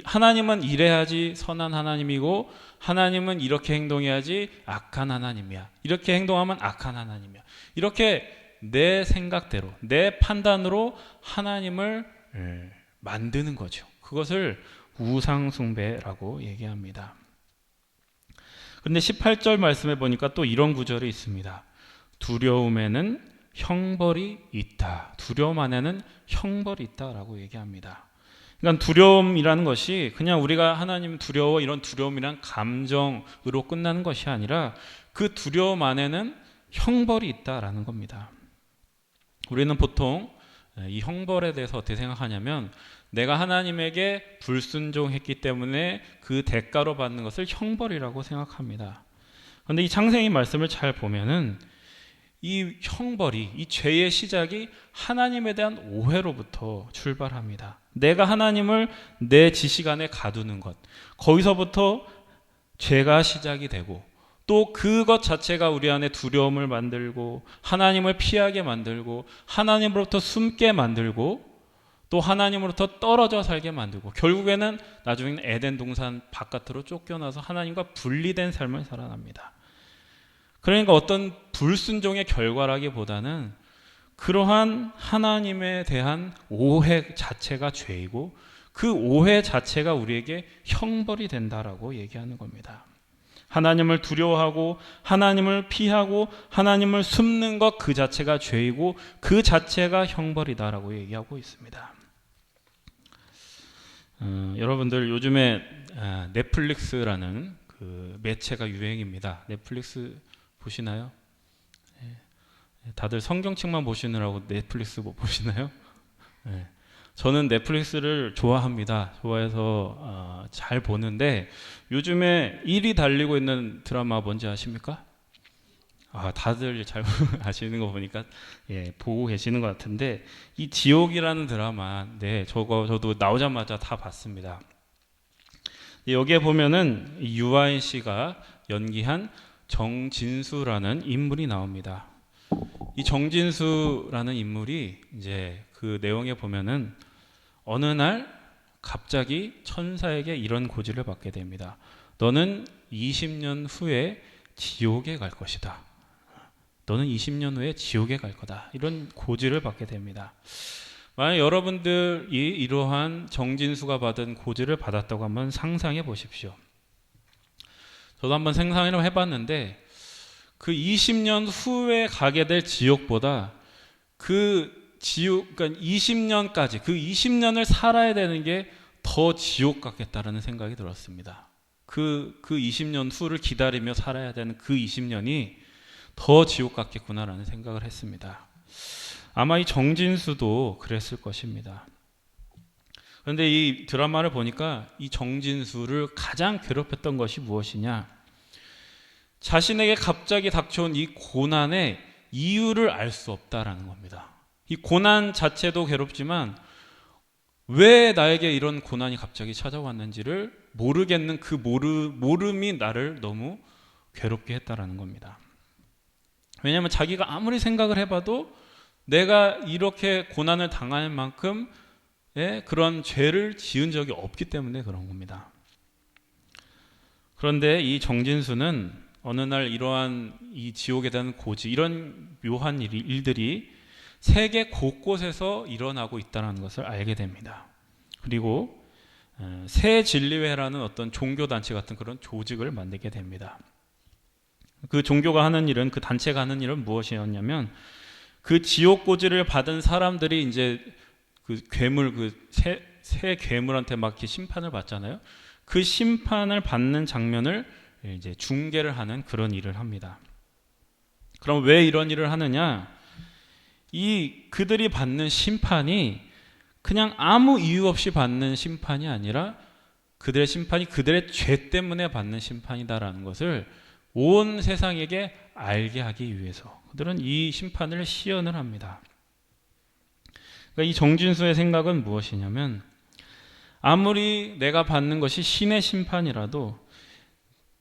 하나님은 이래야지 선한 하나님이고 하나님은 이렇게 행동해야지 악한 하나님이야. 이렇게 행동하면 악한 하나님이야. 이렇게 내 생각대로, 내 판단으로 하나님을 만드는 거죠. 그것을 우상 숭배라고 얘기합니다. 그런데 18절 말씀에 보니까 또 이런 구절이 있습니다. 두려움에는 형벌이 있다. 두려움 안에는 형벌이 있다라고 얘기합니다. 그러니까 두려움이라는 것이 그냥 우리가 하나님 두려워 이런 두려움이란 감정으로 끝나는 것이 아니라 그 두려움 안에는 형벌이 있다라는 겁니다. 우리는 보통 이 형벌에 대해서 어떻게 생각하냐면 내가 하나님에게 불순종했기 때문에 그 대가로 받는 것을 형벌이라고 생각합니다. 그런데 이 창세기 말씀을 잘 보면은 이 형벌이, 이 죄의 시작이 하나님에 대한 오해로부터 출발합니다. 내가 하나님을 내 지식 안에 가두는 것, 거기서부터 죄가 시작이 되고 또 그것 자체가 우리 안에 두려움을 만들고 하나님을 피하게 만들고 하나님으로부터 숨게 만들고 또 하나님으로부터 떨어져 살게 만들고 결국에는 나중에는 에덴 동산 바깥으로 쫓겨나서 하나님과 분리된 삶을 살아납니다. 그러니까 어떤 불순종의 결과라기보다는 그러한 하나님에 대한 오해 자체가 죄이고 그 오해 자체가 우리에게 형벌이 된다라고 얘기하는 겁니다. 하나님을 두려워하고 하나님을 피하고 하나님을 숨는 것 그 자체가 죄이고 그 자체가 형벌이다라고 얘기하고 있습니다. 여러분들 요즘에 넷플릭스라는 그 매체가 유행입니다. 넷플릭스 보시나요? 다들 성경책만 보시느라고 넷플릭스 못 보시나요? 네. 저는 넷플릭스를 좋아합니다. 좋아해서 잘 보는데 요즘에 1위 달리고 있는 드라마 뭔지 아십니까? 다들 잘 아시는 거 보니까 보고 계시는 것 같은데, 이 지옥이라는 드라마, 저도 나오자마자 다 봤습니다. 여기에 보면은 유아인 씨가 연기한 정진수라는 인물이 나옵니다. 이 정진수라는 인물이 이제 그 내용에 보면은 어느 날 갑자기 천사에게 이런 고지를 받게 됩니다. 너는 20년 후에 지옥에 갈 것이다. 너는 20년 후에 지옥에 갈 거다. 이런 고지를 받게 됩니다. 만약 여러분들이 이러한 정진수가 받은 고지를 받았다고 한번 상상해 보십시오. 저도 한번 상상을 해봤는데, 그 20년 후에 가게 될 지옥보다 그러니까 20년까지, 그 20년을 살아야 되는 게 더 지옥 같겠다라는 생각이 들었습니다. 그 20년 후를 기다리며 살아야 되는 그 20년이 더 지옥 같겠구나라는 생각을 했습니다. 아마 이 정진수도 그랬을 것입니다. 그런데 이 드라마를 보니까 이 정진수를 가장 괴롭혔던 것이 무엇이냐? 자신에게 갑자기 닥쳐온 이 고난의 이유를 알 수 없다라는 겁니다. 이 고난 자체도 괴롭지만 왜 나에게 이런 고난이 갑자기 찾아왔는지를 모르겠는 그 모름이 나를 너무 괴롭게 했다라는 겁니다. 왜냐하면 자기가 아무리 생각을 해봐도 내가 이렇게 고난을 당할 만큼 그런 죄를 지은 적이 없기 때문에 그런 겁니다. 그런데 이 정진수는 어느 날 이러한 이 지옥에 대한 고지, 이런 묘한 일들이 세계 곳곳에서 일어나고 있다는 것을 알게 됩니다. 그리고 새 진리회라는 어떤 종교단체 같은 그런 조직을 만들게 됩니다. 그 종교가 하는 일은, 그 단체가 하는 일은 무엇이었냐면, 그 지옥 고지를 받은 사람들이 이제 그 괴물, 새 괴물한테 막 이렇게 심판을 받잖아요. 그 심판을 받는 장면을 이제 중계를 하는 그런 일을 합니다. 그럼 왜 이런 일을 하느냐? 그들이 받는 심판이 그냥 아무 이유 없이 받는 심판이 아니라 그들의 심판이 그들의 죄 때문에 받는 심판이다라는 것을 온 세상에게 알게 하기 위해서 그들은 이 심판을 시연을 합니다. 그러니까 이 정진수의 생각은 무엇이냐면, 아무리 내가 받는 것이 신의 심판이라도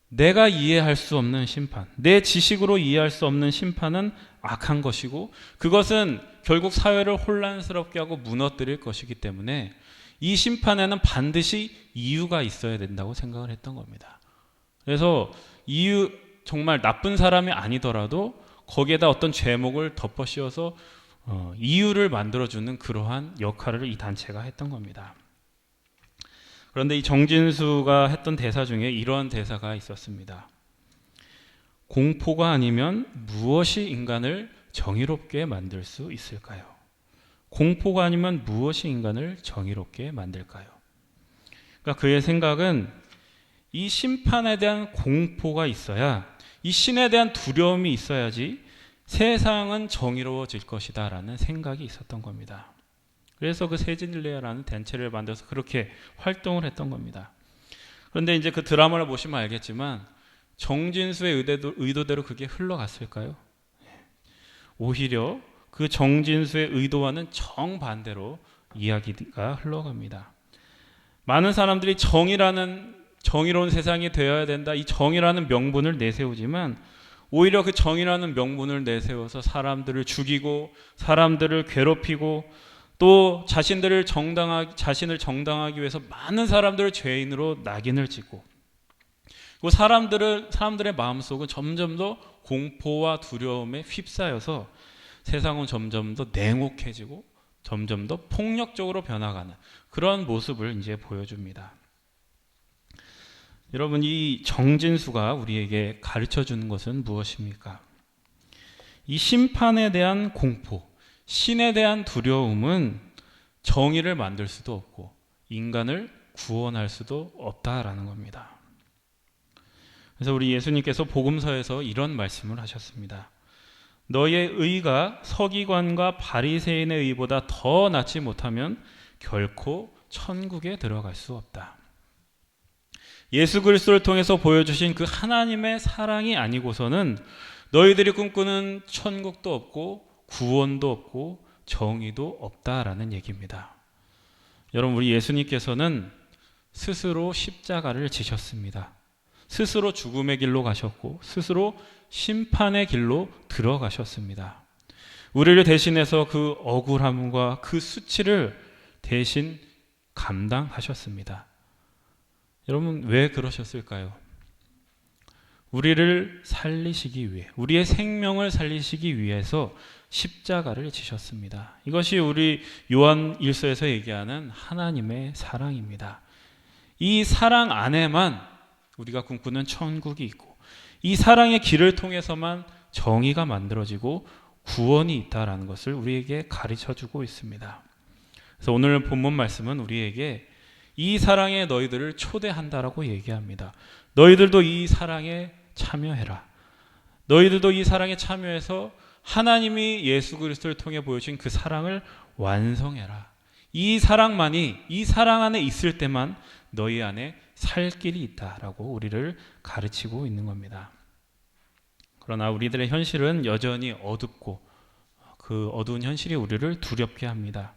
내가 이해할 수 없는 심판, 내 지식으로 이해할 수 없는 심판은 악한 것이고, 그것은 결국 사회를 혼란스럽게 하고 무너뜨릴 것이기 때문에 이 심판에는 반드시 이유가 있어야 된다고 생각을 했던 겁니다. 그래서 정말 나쁜 사람이 아니더라도 거기에다 어떤 죄목을 덮어 씌워서 이유를 만들어주는 그러한 역할을 이 단체가 했던 겁니다. 그런데 이 정진수가 했던 대사 중에 이러한 대사가 있었습니다. 공포가 아니면 무엇이 인간을 정의롭게 만들 수 있을까요? 공포가 아니면 무엇이 인간을 정의롭게 만들까요? 그러니까 그의 생각은 이 심판에 대한 공포가 있어야, 이 신에 대한 두려움이 있어야지 세상은 정의로워질 것이다 라는 생각이 있었던 겁니다. 그래서 그 새진리회라는 단체를 만들어서 그렇게 활동을 했던 겁니다. 그런데 이제 그 드라마를 보시면 알겠지만 정진수의 의도대로 그게 흘러갔을까요? 오히려 그 정진수의 의도와는 정반대로 이야기가 흘러갑니다. 많은 사람들이 정의로운 세상이 되어야 된다, 이 정의라는 명분을 내세우지만 오히려 그 정의라는 명분을 내세워서 사람들을 죽이고 사람들을 괴롭히고 또 자신을 정당하기 위해서 많은 사람들을 죄인으로 낙인을 찍고, 그 사람들의 마음속은 점점 더 공포와 두려움에 휩싸여서 세상은 점점 더 냉혹해지고 점점 더 폭력적으로 변화가는 그런 모습을 이제 보여줍니다. 여러분, 이 정진수가 우리에게 가르쳐주는 것은 무엇입니까? 이 심판에 대한 공포, 신에 대한 두려움은 정의를 만들 수도 없고 인간을 구원할 수도 없다라는 겁니다. 그래서 우리 예수님께서 복음서에서 이런 말씀을 하셨습니다. 너의 의가 서기관과 바리새인의 의보다 더 낫지 못하면 결코 천국에 들어갈 수 없다. 예수 그리스도를 통해서 보여주신 그 하나님의 사랑이 아니고서는 너희들이 꿈꾸는 천국도 없고 구원도 없고 정의도 없다라는 얘기입니다. 여러분, 우리 예수님께서는 스스로 십자가를 지셨습니다. 스스로 죽음의 길로 가셨고 스스로 심판의 길로 들어가셨습니다. 우리를 대신해서 그 억울함과 그 수치를 대신 감당하셨습니다. 여러분, 왜 그러셨을까요? 우리를 살리시기 위해, 우리의 생명을 살리시기 위해서 십자가를 지셨습니다. 이것이 우리 요한 1서에서 얘기하는 하나님의 사랑입니다. 이 사랑 안에만 우리가 꿈꾸는 천국이 있고, 이 사랑의 길을 통해서만 정의가 만들어지고 구원이 있다라는 것을 우리에게 가르쳐주고 있습니다. 그래서 오늘 본문 말씀은 우리에게 이 사랑에 너희들을 초대한다라고 얘기합니다. 너희들도 이 사랑에 참여해라. 너희들도 이 사랑에 참여해서 하나님이 예수 그리스도를 통해 보여준 그 사랑을 완성해라. 이 사랑만이, 이 사랑 안에 있을 때만 너희 안에 살 길이 있다라고 우리를 가르치고 있는 겁니다. 그러나 우리들의 현실은 여전히 어둡고 그 어두운 현실이 우리를 두렵게 합니다.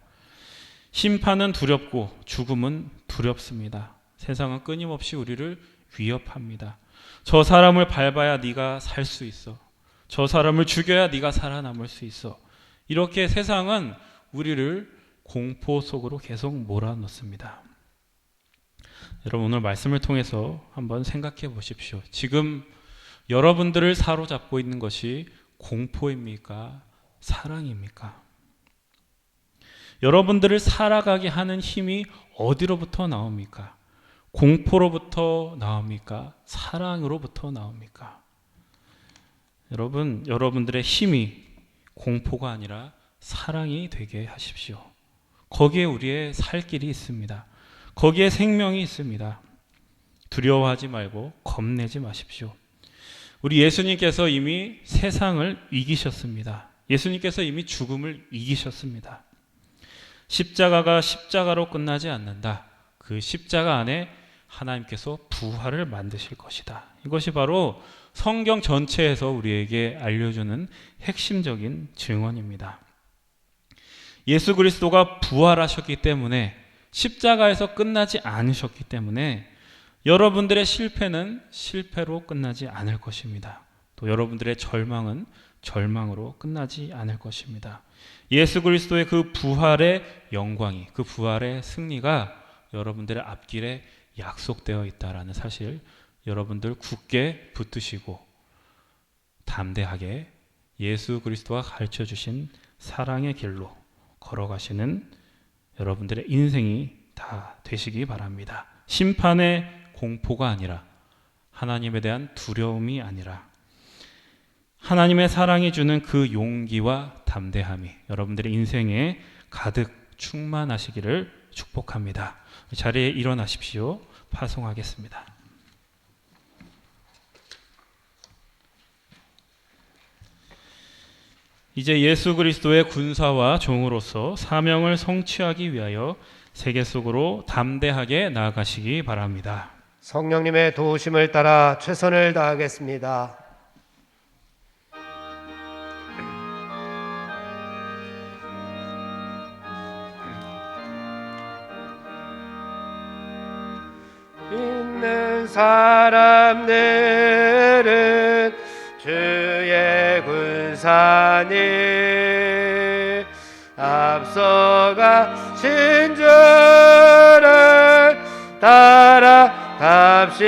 심판은 두렵고 죽음은 두렵습니다. 세상은 끊임없이 우리를 위협합니다. 저 사람을 밟아야 네가 살 수 있어. 저 사람을 죽여야 네가 살아남을 수 있어. 이렇게 세상은 우리를 공포 속으로 계속 몰아넣습니다. 여러분, 오늘 말씀을 통해서 한번 생각해 보십시오. 지금 여러분들을 사로잡고 있는 것이 공포입니까? 사랑입니까? 여러분들을 살아가게 하는 힘이 어디로부터 나옵니까? 공포로부터 나옵니까? 사랑으로부터 나옵니까? 여러분, 여러분들의 힘이 공포가 아니라 사랑이 되게 하십시오. 거기에 우리의 살 길이 있습니다. 거기에 생명이 있습니다. 두려워하지 말고 겁내지 마십시오. 우리 예수님께서 이미 세상을 이기셨습니다. 예수님께서 이미 죽음을 이기셨습니다. 십자가가 십자가로 끝나지 않는다. 그 십자가 안에 하나님께서 부활을 만드실 것이다. 이것이 바로 성경 전체에서 우리에게 알려주는 핵심적인 증언입니다. 예수 그리스도가 부활하셨기 때문에, 십자가에서 끝나지 않으셨기 때문에 여러분들의 실패는 실패로 끝나지 않을 것입니다. 또 여러분들의 절망은 절망으로 끝나지 않을 것입니다. 예수 그리스도의 그 부활의 영광이, 그 부활의 승리가 여러분들의 앞길에 약속되어 있다라는 사실, 여러분들 굳게 붙드시고 담대하게 예수 그리스도가 가르쳐 주신 사랑의 길로 걸어가시는 여러분들의 인생이 다 되시기 바랍니다. 심판의 공포가 아니라, 하나님에 대한 두려움이 아니라, 하나님의 사랑이 주는 그 용기와 담대함이 여러분들의 인생에 가득 충만하시기를 축복합니다. 자리에 일어나십시오. 파송하겠습니다. 이제 예수 그리스도의 군사와 종으로서 사명을 성취하기 위하여 세계 속으로 담대하게 나아가시기 바랍니다. 성령님의 도우심을 따라 최선을 다하겠습니다. 있는 사람들은 주의 군사님 앞서가 신주를 따라갑시다.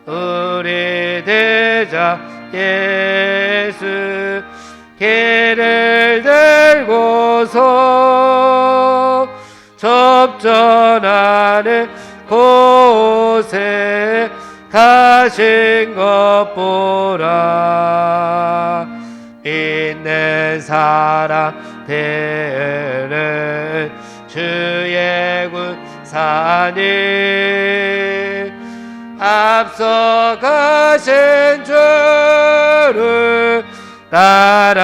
우리 대자 예수 길을 들고서 접전하는 곳에 가신 것 보라. 있는 사람들은 주의 군사님 앞서가신 주를 따라갑시다.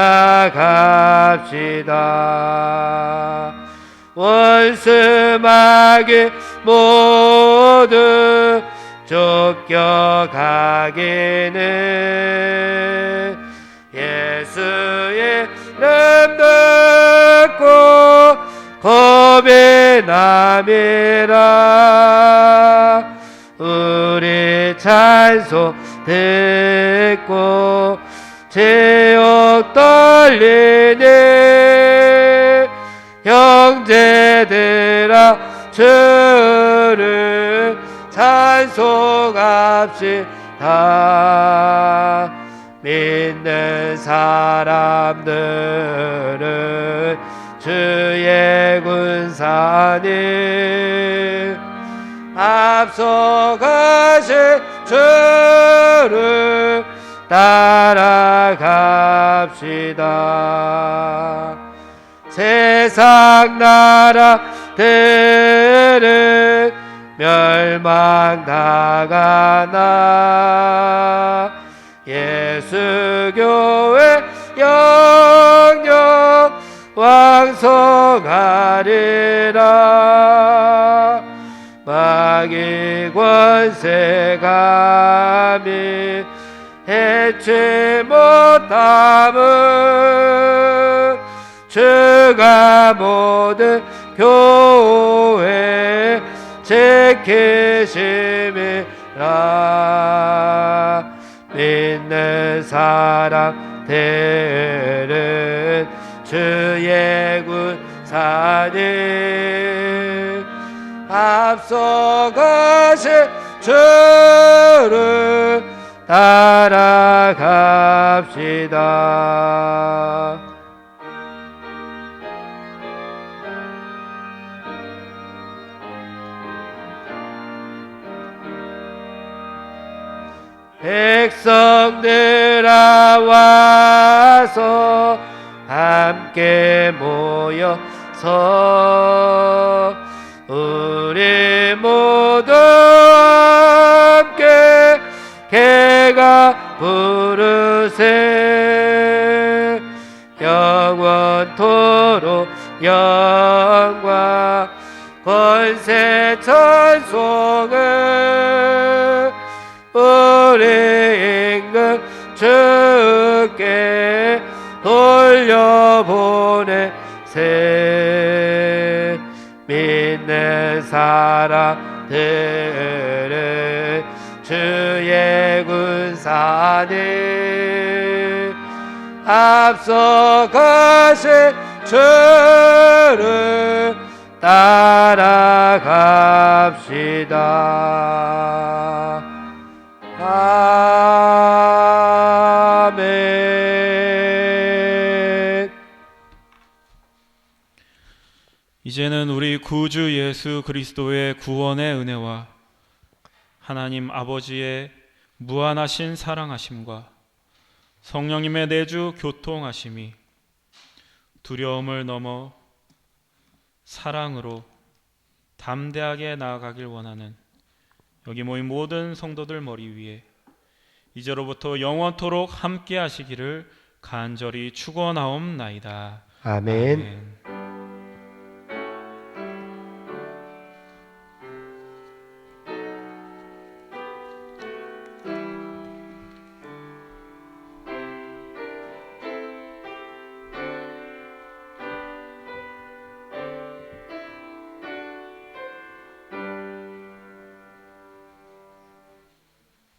원수마귀 모두 쫓겨가기는 예수의 이름 듣고 고민함이라. 우리 찬송 듣고 지옥 떨리니 형제들아 주를 찬송합시다. 믿는 사람들은 주의 군사님 앞서가신 주를 따라갑시다. 세상 나라들은 멸망당하나 예수 교회 영영 왕성하리라. 마귀 권세 감히 해치 못함은 주가 모든 교회 지키심이라. 믿는 사람들은 주의 군사님 앞서가신 주를 따라갑시다. 백성들아 와서 함께 모여서 우리 모두 함께 개가 부르세. 영원토록 영광 권세 찬송을 우리 임금 주께 돌려보내세. 믿는 사람들은 주의 군사님 앞서가신 주를 따라갑시다. 아멘. 이제는 우리 구주 예수 그리스도의 구원의 은혜와 하나님 아버지의 무한하신 사랑하심과 성령님의 내주 교통하심이 두려움을 넘어 사랑으로 담대하게 나아가길 원하는 여기 모인 모든 성도들 머리 위에 이제로부터 영원토록 함께 하시기를 간절히 축원하옵나이다. 아멘. 아멘.